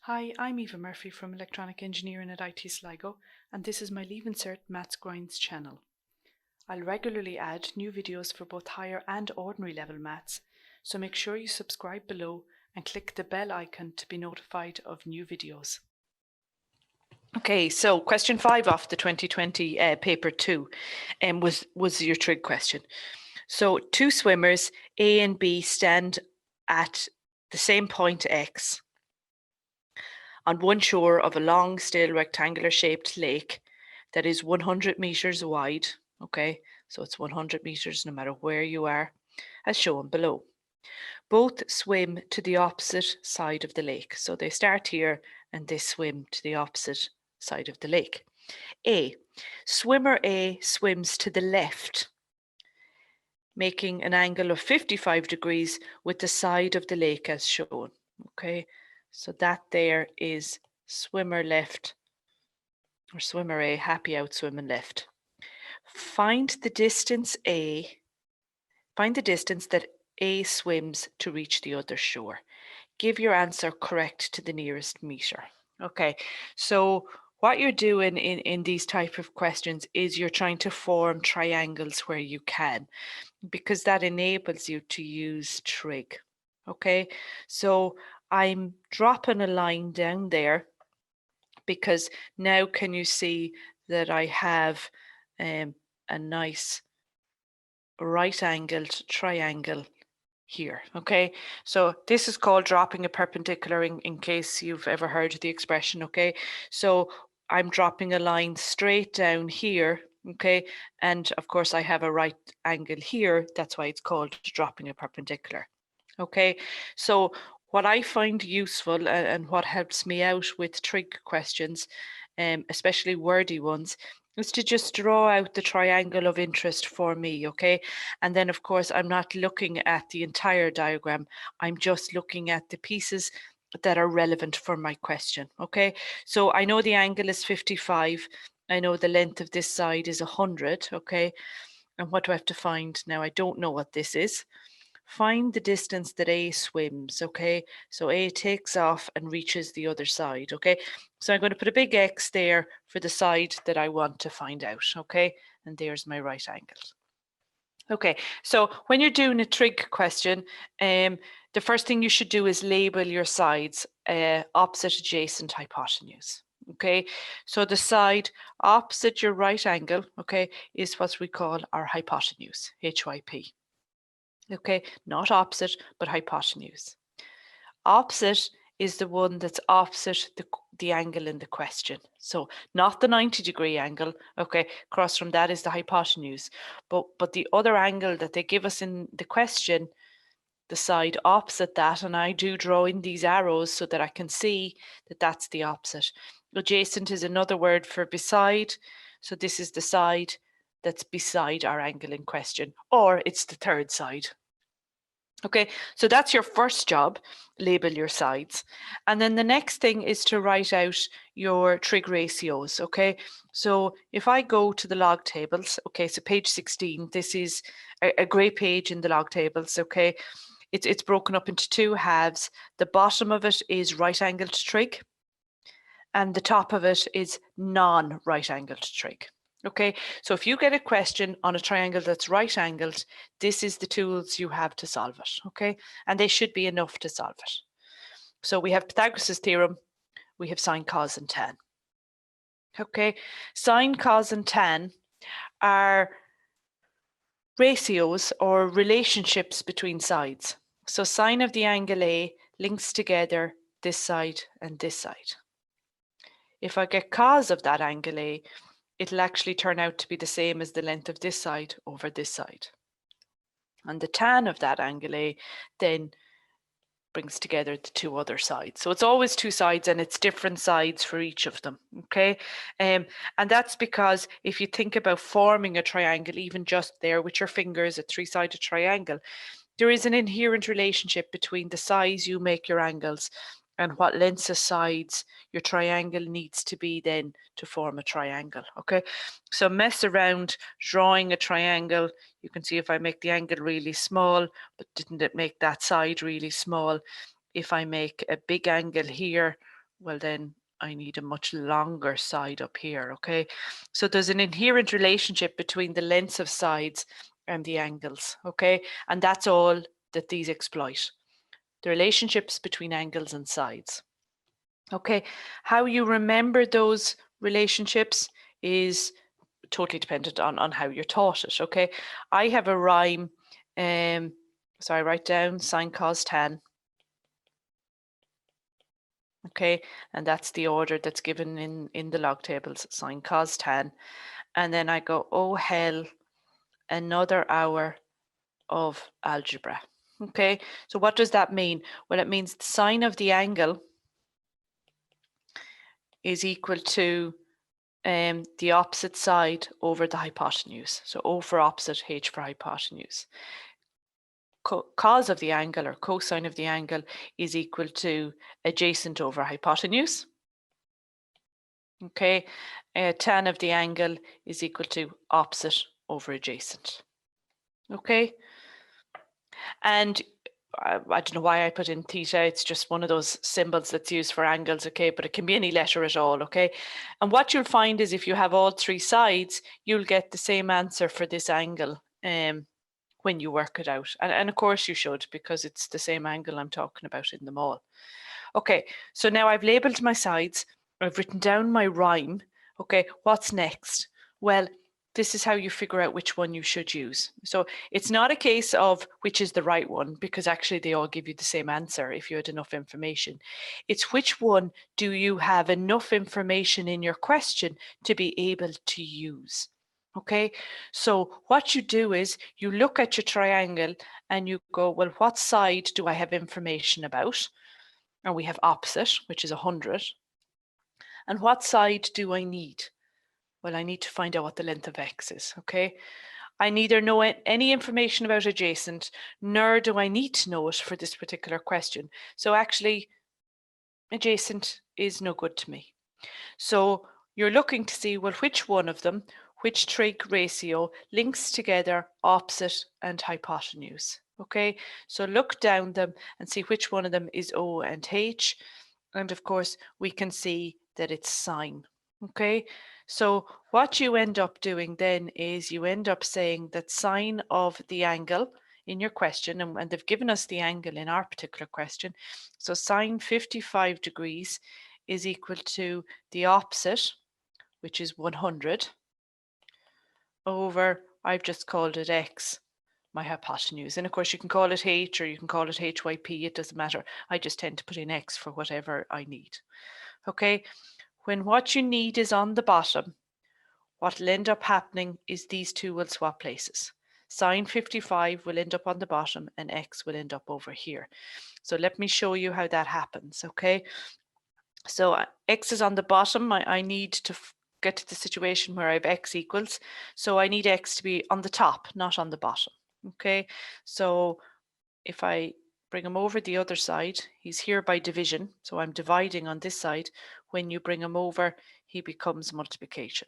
Hi, I'm Eva Murphy from Electronic Engineering at IT Sligo, and this is my Leaving Cert Maths Grinds channel. I'll regularly add new videos for both higher and ordinary level maths, so make sure you subscribe below and click the bell icon to be notified of new videos. Okay, so question 5 off the 2020 paper 2 was your trig question. So two swimmers, A and B, stand at the same point X on one shore of a long, still rectangular shaped lake that is 100 meters wide. Okay, so it's 100 meters no matter where you are, as shown below. Both swim to the opposite side of the lake. So they start here and they swim to the opposite side of the lake. A. Swimmer A swims to the left, making an angle of 55 degrees with the side of the lake as shown. Okay, so that there is swimmer left, or swimmer A, happy out swimming left. Find the distance that A swims to reach the other shore. Give your answer correct to the nearest meter. Okay, so what you're doing in these type of questions is you're trying to form triangles where you can, because that enables you to use trig. Okay, so I'm dropping a line down there because now can you see that I have a nice right-angled triangle here. Okay, so this is called dropping a perpendicular in case you've ever heard the expression. Okay, so I'm dropping a line straight down here. Okay, and of course I have a right angle here. That's why it's called dropping a perpendicular. Okay, so what I find useful and what helps me out with trig questions, especially wordy ones, is to just draw out the triangle of interest for me, okay? And then, of course, I'm not looking at the entire diagram. I'm just looking at the pieces that are relevant for my question, okay? So I know the angle is 55. I know the length of this side is 100, okay? And what do I have to find now? I don't know what this is. Find the distance that A swims, okay? So A takes off and reaches the other side, okay? So I'm going to put a big X there for the side that I want to find out, okay? And there's my right angle. Okay, so when you're doing a trig question, the first thing you should do is label your sides, opposite, adjacent, hypotenuse. Okay, so the side opposite your right angle, okay, is what we call our hypotenuse, HYP. Okay, not opposite, but hypotenuse. Opposite is the one that's opposite the angle in the question. So not the 90-degree angle, okay, across from that is the hypotenuse. But the other angle that they give us in the question, the side opposite that, and I do draw in these arrows so that I can see that that's the opposite. Adjacent is another word for beside. So this is the side that's beside our angle in question, or it's the third side. Okay, so that's your first job, label your sides. And then the next thing is to write out your trig ratios, okay? So if I go to the log tables, okay, so page 16, this is a great page in the log tables, okay? It's broken up into two halves. The bottom of it is right-angled trig, and the top of it is non-right-angled trig. Okay, so if you get a question on a triangle that's right angled, this is the tools you have to solve it, okay? And they should be enough to solve it. So we have Pythagoras' theorem, we have sine, cos, and tan. Okay, sine, cos, and tan are ratios or relationships between sides. So sine of the angle A links together this side and this side. If I get cos of that angle A, it'll actually turn out to be the same as the length of this side over this side. And the tan of that angle A then brings together the two other sides. So it's always two sides and it's different sides for each of them, okay? And that's because if you think about forming a triangle, even just there with your fingers, a three-sided triangle, there is an inherent relationship between the size you make your angles and what lengths of sides your triangle needs to be then to form a triangle, okay? So mess around drawing a triangle. You can see if I make the angle really small, but didn't it make that side really small? If I make a big angle here well then I need a much longer side up here, okay? So there's an inherent relationship between the lengths of sides and the angles, okay? And that's all that these exploit, the relationships between angles and sides. Okay, how you remember those relationships is totally dependent on how you're taught it, okay? I have a rhyme, so I write down sine, cos, tan. Okay, and that's the order that's given in the log tables, sine, cos, tan. And then I go, oh hell, another hour of algebra. Okay, so what does that mean? Well, it means the sine of the angle is equal to the opposite side over the hypotenuse. So O for opposite, H for hypotenuse. Cos of the angle or cosine of the angle is equal to adjacent over hypotenuse. Okay, tan of the angle is equal to opposite over adjacent. Okay, and I don't know why I put in theta, it's just one of those symbols that's used for angles, okay, but it can be any letter at all, okay? And what you'll find is if you have all three sides, you'll get the same answer for this angle when you work it out. And of course you should, because it's the same angle I'm talking about in them all. Okay, so now I've labelled my sides, I've written down my rhyme. Okay, what's next? Well, this is how you figure out which one you should use. So it's not a case of which is the right one, because actually they all give you the same answer if you had enough information. It's which one do you have enough information in your question to be able to use. Okay, so what you do is you look at your triangle and you go, well, what side do I have information about? And we have opposite, which is 100. And what side do I need? Well, I need to find out what the length of x is, okay? I neither know any information about adjacent, nor do I need to know it for this particular question. So actually, adjacent is no good to me. So you're looking to see, well, which one of them, which trig ratio links together opposite and hypotenuse. Okay, so look down them and see which one of them is O and H. And of course, we can see that it's sine. Okay, so what you end up doing then is you end up saying that sine of the angle in your question, and they've given us the angle in our particular question. So sine 55 degrees is equal to the opposite, which is 100, over, I've just called it x, my hypotenuse. And of course you can call it h or you can call it hyp, it doesn't matter. I just tend to put in x for whatever I need. Okay, when what you need is on the bottom, what will end up happening is these two will swap places. Sine 55 will end up on the bottom and x will end up over here. So let me show you how that happens, okay? So x is on the bottom. I need to get to the situation where I have x equals. So I need x to be on the top, not on the bottom. Okay, so if I bring him over the other side, he's here by division. So I'm dividing on this side. When you bring him over, he becomes multiplication.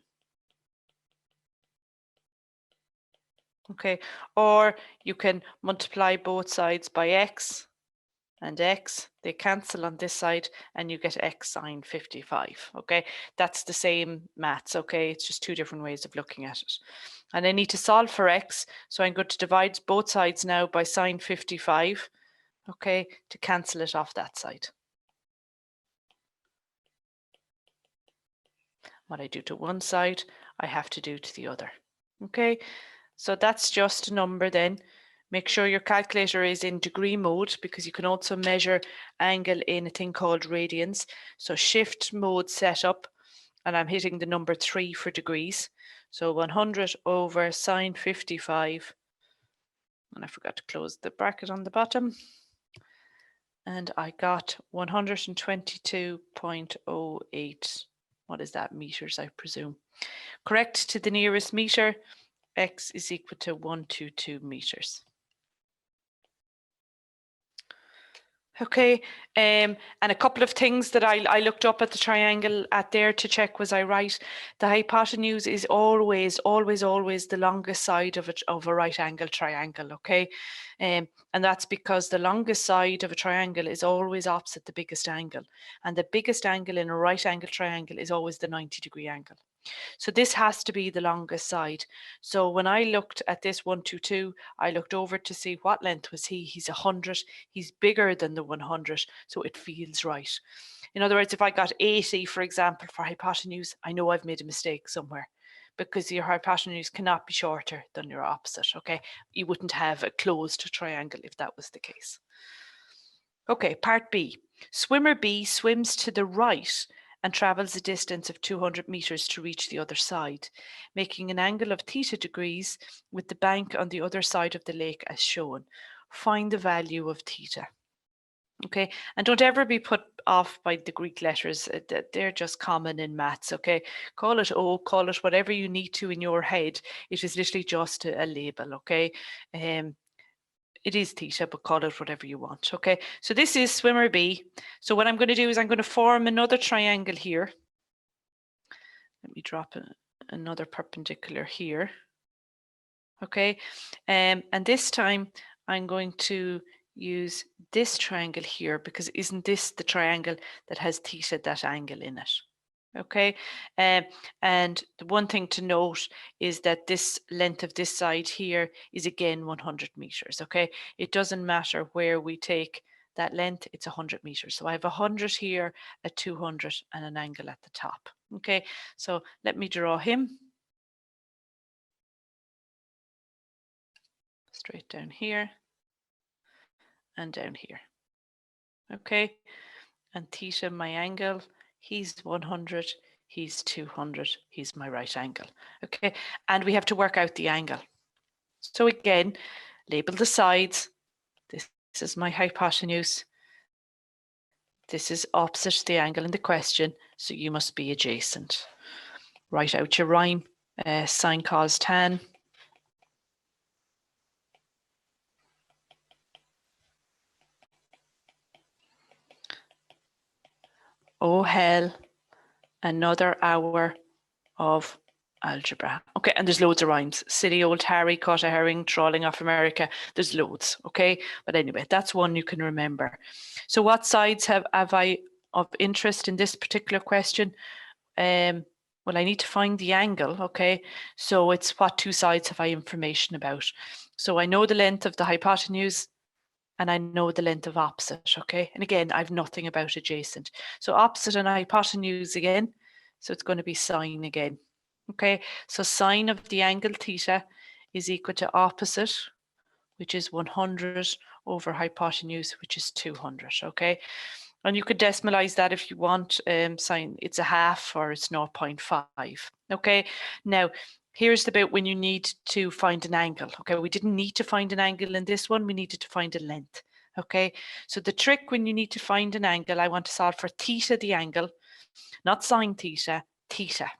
Okay, or you can multiply both sides by x and x, they cancel on this side and you get x sine 55. Okay, that's the same maths. Okay, it's just two different ways of looking at it. And I need to solve for x, so I'm going to divide both sides now by sine 55, okay, to cancel it off that side. What I do to one side, I have to do to the other. Okay, so that's just a number then. Make sure your calculator is in degree mode, because you can also measure angle in a thing called radians. So shift mode setup, and I'm hitting the number 3 for degrees. So 100 over sine 55, and I forgot to close the bracket on the bottom. And I got 122.08. What is that, meters, I presume? Correct to the nearest meter, x is equal to 122 meters. Okay, and a couple of things that I looked up at the triangle at there to check was I right. The hypotenuse is always the longest side of a right angle triangle, okay? And that's because the longest side of a triangle is always opposite the biggest angle. And the biggest angle in a right angle triangle is always the 90-degree angle. So this has to be the longest side. So when I looked at this 122, I looked over to see what length was he. He's 100. He's bigger than the 100, so it feels right. In other words, if I got 80, for example, for hypotenuse, I know I've made a mistake somewhere because your hypotenuse cannot be shorter than your opposite, okay? You wouldn't have a closed triangle if that was the case. Okay, part B. Swimmer B swims to the right and travels a distance of 200 meters to reach the other side, making an angle of theta degrees with the bank on the other side of the lake as shown. Find the value of theta. Okay, and don't ever be put off by the Greek letters. They're just common in maths, okay? Call it O, call it whatever you need to in your head. It is literally just a label, okay? It is theta, but call it whatever you want, okay? So this is swimmer B. So what I'm going to do is I'm going to form another triangle here. Let me drop another perpendicular here, okay? And this time I'm going to use this triangle here because isn't this the triangle that has theta, that angle in it? Okay, and the one thing to note is that this length of this side here is again 100 meters. Okay, it doesn't matter where we take that length, it's 100 meters. So I have 100 here, a 200, and an angle at the top. Okay, so let me draw him. Straight down here and down here. Okay, and theta, my angle, he's 100. He's 200, he's my right angle, okay? And we have to work out the angle. So again, label the sides. This is my hypotenuse. This is opposite the angle in the question, so you must be adjacent. Write out your rhyme, sine, cos, tan. Oh hell, another hour of algebra. Okay, and there's loads of rhymes. Silly old Harry caught a herring trawling off America. There's loads, okay? But anyway, that's one you can remember. So what sides have I of interest in this particular question? Well, I need to find the angle, okay? So it's what two sides have I information about. So I know the length of the hypotenuse and I know the length of opposite, okay? And again, I've nothing about adjacent. So opposite and hypotenuse again. So it's going to be sine again. Okay, so sine of the angle theta is equal to opposite, which is 100 over hypotenuse, which is 200, okay? And you could decimalize that if you want. Sine, it's a half or it's 0.5, okay? Now, here's the bit when you need to find an angle, okay? We didn't need to find an angle in this one, we needed to find a length, okay? So the trick when you need to find an angle, I want to solve for theta, the angle, not sine theta, theta.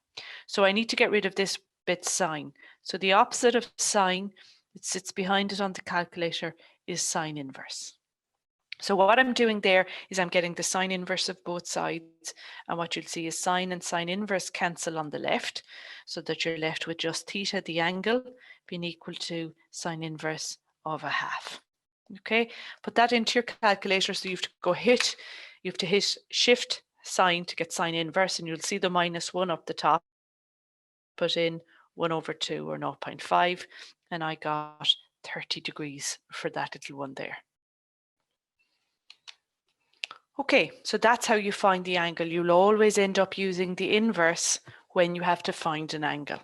So I need to get rid of this bit sine. So the opposite of sine, it sits behind it on the calculator, is sine inverse. So what I'm doing there is I'm getting the sine inverse of both sides. And what you'll see is sine and sine inverse cancel on the left, so that you're left with just theta, the angle, being equal to sine inverse of a half. Okay, put that into your calculator. So you have to hit shift sine to get sine inverse, and you'll see the -1 up the top. Put in 1 over 2 or 0.5, and I got 30 degrees for that little one there. Okay, so that's how you find the angle. You'll always end up using the inverse when you have to find an angle.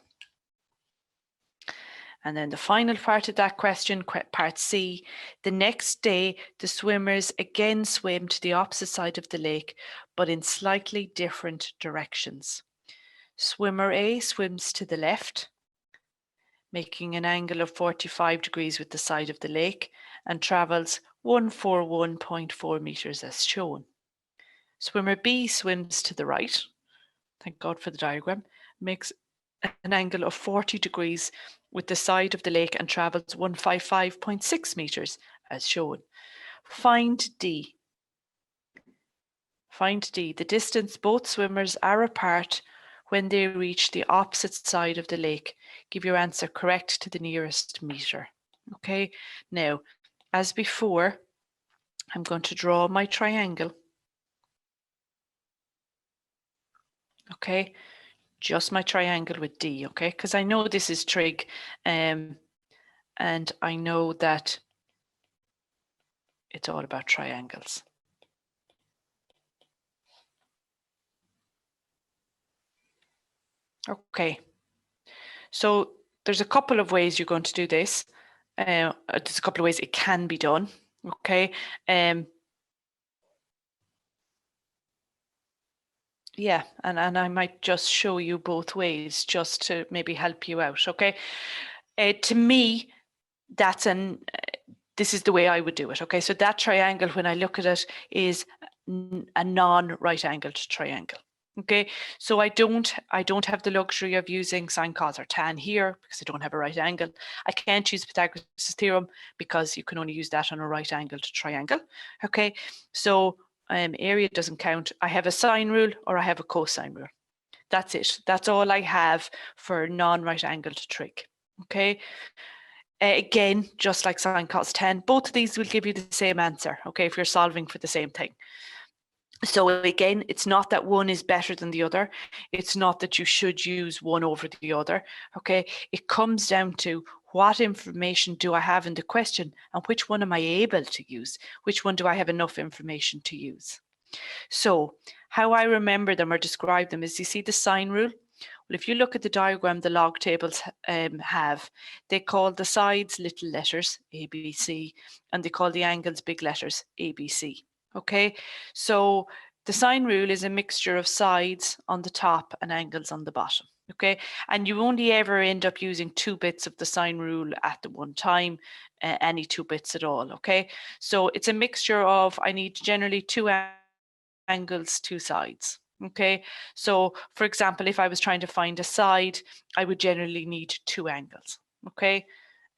And then the final part of that question, part C, the next day, the swimmers again swim to the opposite side of the lake, but in slightly different directions. Swimmer A swims to the left, making an angle of 45 degrees with the side of the lake, and travels 141.4 meters as shown. Swimmer B swims to the right, thank God for the diagram, makes an angle of 40 degrees with the side of the lake and travels 155.6 meters as shown. Find D. Find D. The distance both swimmers are apart when they reach the opposite side of the lake. Give your answer correct to the nearest meter. Okay, now, as before, I'm going to draw my triangle. Okay, just my triangle with D, okay, because I know this is trig, and I know that it's all about triangles. Okay, so there's a couple of ways you're going to do this. There's a couple of ways it can be done, okay? Yeah, and I might just show you both ways just to maybe help you out, okay? To me, this is the way I would do it, okay? So that triangle, when I look at it, is a non-right angled triangle. Okay, so I don't have the luxury of using sine, cos, or tan here because I don't have a right angle. I can't use Pythagoras' theorem because you can only use that on a right angled triangle. Okay, so area doesn't count. I have a sine rule or I have a cosine rule. That's it. That's all I have for non-right angled trig. Okay. Again, just like sine, cos, tan, both of these will give you the same answer. Okay, if you're solving for the same thing. So again, it's not that one is better than the other. It's not that you should use one over the other. Okay, it comes down to what information do I have in the question and which one am I able to use? Which one do I have enough information to use? So how I remember them or describe them is, you see the sine rule? Well, if you look at the diagram the log tables have, they call the sides little letters, A, B, C, and they call the angles big letters, A, B, C. Okay, so the sine rule is a mixture of sides on the top and angles on the bottom. Okay, and you only ever end up using 2 bits of the sine rule at the one time, any 2 bits at all. Okay, so it's a mixture of, I need generally 2 angles, 2 sides. Okay, so for example, if I was trying to find a side, I would generally need 2 angles. Okay,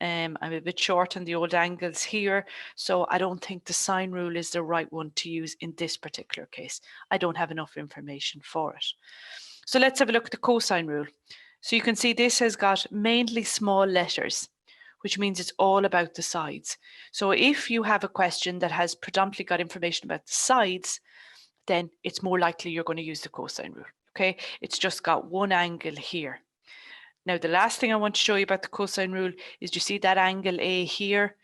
I'm a bit short on the old angles here, so I don't think the sine rule is the right one to use in this particular case. I don't have enough information for it. So let's have a look at the cosine rule. So you can see this has got mainly small letters, which means it's all about the sides. So if you have a question that has predominantly got information about the sides, then it's more likely you're going to use the cosine rule. Okay, it's just got one angle here. Now, the last thing I want to show you about the cosine rule is, you see that angle A here?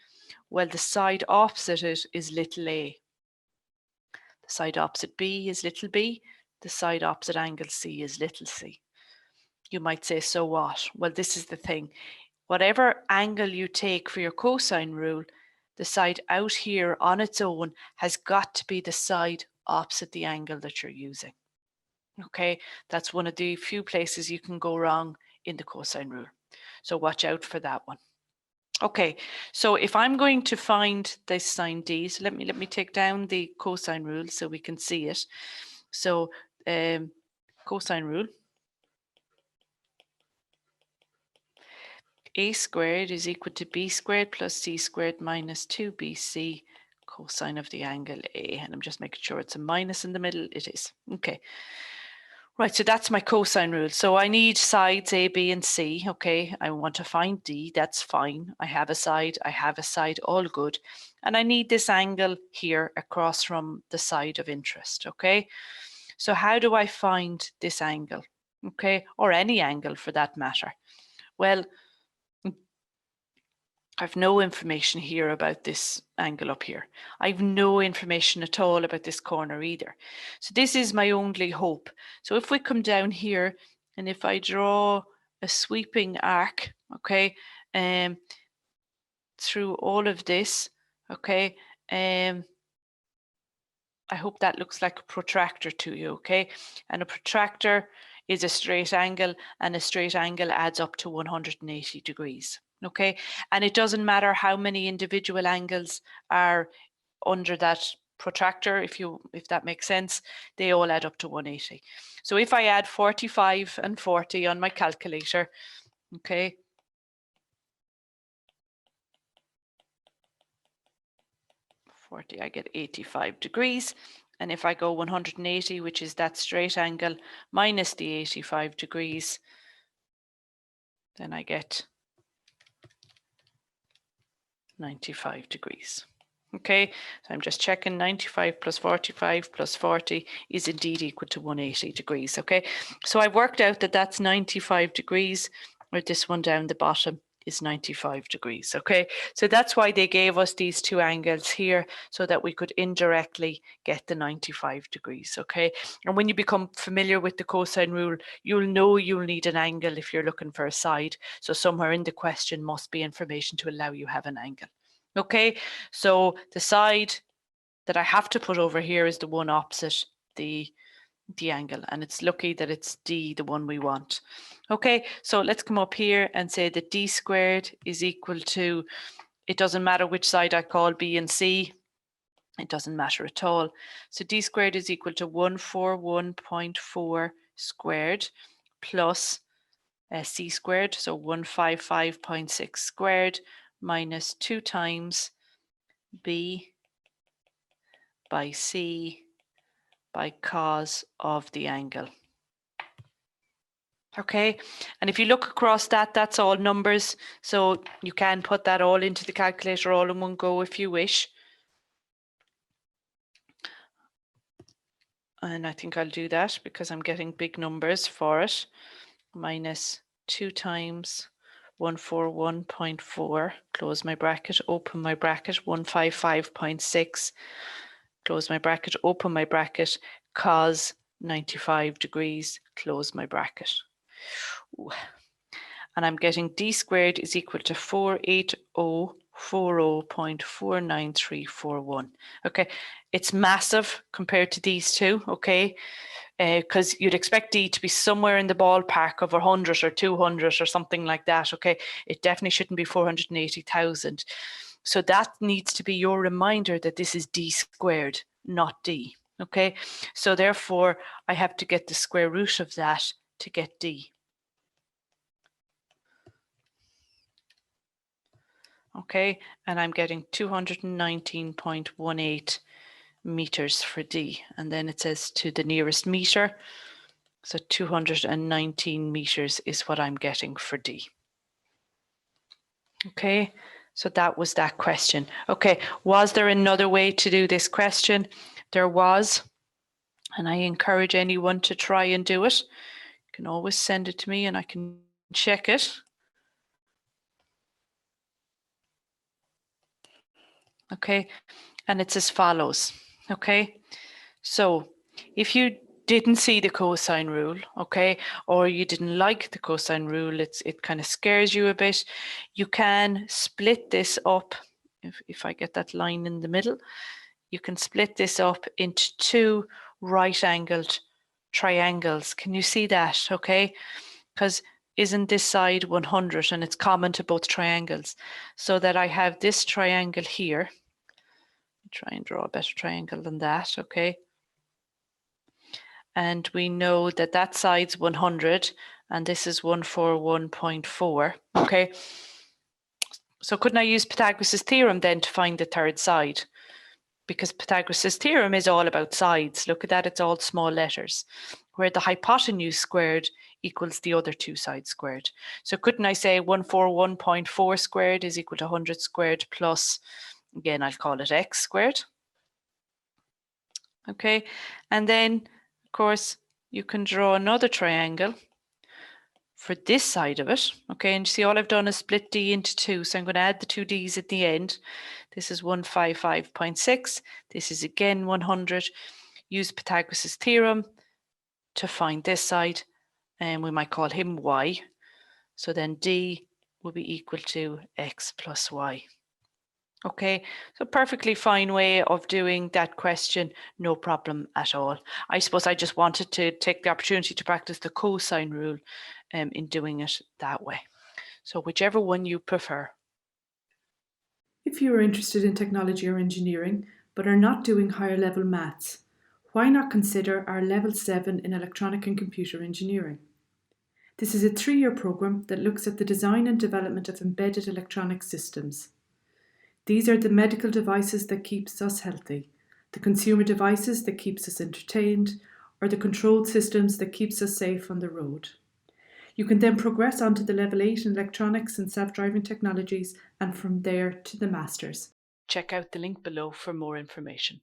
Well, the side opposite it is little a. The side opposite B is little b. The side opposite angle C is little c. You might say, so what? Well, this is the thing. Whatever angle you take for your cosine rule, the side out here on its own has got to be the side opposite the angle that you're using. Okay, that's one of the few places you can go wrong in the cosine rule. So watch out for that one. Okay, so if I'm going to find this sine D, so let me take down the cosine rule so we can see it. So cosine rule, a squared is equal to b squared plus c squared minus 2bc cosine of the angle A. And I'm just making sure it's a minus in the middle. It is. Okay. Right, so that's my cosine rule. So I need sides A, B, and C. Okay, I want to find D. That's fine. I have a side, all good. And I need this angle here across from the side of interest. Okay, so how do I find this angle? Okay, or any angle for that matter? Well, I've no information here about this angle up here. I've no information at all about this corner either. So this is my only hope. So if we come down here and if I draw a sweeping arc, okay, through all of this, okay, I hope that looks like a protractor to you, okay? And a protractor is a straight angle, and a straight angle adds up to 180 degrees. Okay, and it doesn't matter how many individual angles are under that protractor, if that makes sense, they all add up to 180. So if I add 45 and 40 on my calculator, okay, I get 85 degrees. And if I go 180, which is that straight angle, minus the 85 degrees, then I get 95 degrees. Okay, so I'm just checking 95 plus 45 plus 40 is indeed equal to 180 degrees. Okay, so I've worked out that that's 95 degrees, or this one down the bottom is 95 degrees. Okay, so that's why they gave us these two angles here, so that we could indirectly get the 95 degrees. Okay, and when you become familiar with the cosine rule, you'll know you'll need an angle if you're looking for a side. So somewhere in the question must be information to allow you have an angle. Okay, so the side that I have to put over here is the one opposite the angle, and it's lucky that it's D, the one we want. Okay, so let's come up here and say that D squared is equal to, it doesn't matter which side I call B and C, it doesn't matter at all. So D squared is equal to 141.4 squared plus C squared, so 155.6 squared minus 2 times B by C by cos of the angle. Okay, and if you look across that, that's all numbers, so you can put that all into the calculator all in one go if you wish. And I think I'll do that because I'm getting big numbers for it. Minus 2 times 141.4, close my bracket, open my bracket, 155.6, close my bracket, open my bracket, cos 95 degrees, close my bracket. Ooh. And I'm getting D squared is equal to 48040.49341. Okay, it's massive compared to these two, okay? Because you'd expect D to be somewhere in the ballpark of 100 or 200 or something like that, okay? It definitely shouldn't be 480,000. So that needs to be your reminder that this is D squared, not D, okay? So therefore, I have to get the square root of that to get D. Okay, and I'm getting 219.18 meters for D, and then it says to the nearest meter, so 219 meters is what I'm getting for D. Okay, so that was that question. Okay, was there another way to do this question? There was, and I encourage anyone to try and do it. You can always send it to me and I can check it. Okay, and it's as follows. Okay, so if you didn't see the cosine rule, okay, or you didn't like the cosine rule, it kind of scares you a bit, you can split this up. If I get that line in the middle, you can split this up into two right-angled triangles. Can you see that? Okay, because isn't this side 100 and it's common to both triangles, so that I have this triangle here. Try and draw a better triangle than that, okay? And we know that that side's 100 and this is 141.4, okay? So couldn't I use Pythagoras' theorem then to find the third side? Because Pythagoras' theorem is all about sides. Look at that, it's all small letters, where the hypotenuse squared equals the other two sides squared. So couldn't I say 141.4 squared is equal to 100 squared plus, again, I'll call it x squared. Okay, and then, of course, you can draw another triangle for this side of it. Okay, and you see all I've done is split D into two, so I'm going to add the two D's at the end. This is 155.6. This is again 100. Use Pythagoras' theorem to find this side, and we might call him y. So then D will be equal to x plus y. Okay, so perfectly fine way of doing that question, no problem at all. I suppose I just wanted to take the opportunity to practice the cosine rule in doing it that way. So whichever one you prefer. If you are interested in technology or engineering, but are not doing higher level maths, why not consider our Level 7 in Electronic and Computer Engineering? This is a 3-year programme that looks at the design and development of embedded electronic systems. These are the medical devices that keeps us healthy, the consumer devices that keeps us entertained, or the controlled systems that keeps us safe on the road. You can then progress on to the Level 8 in Electronics and Self-Driving Technologies, and from there to the Masters. Check out the link below for more information.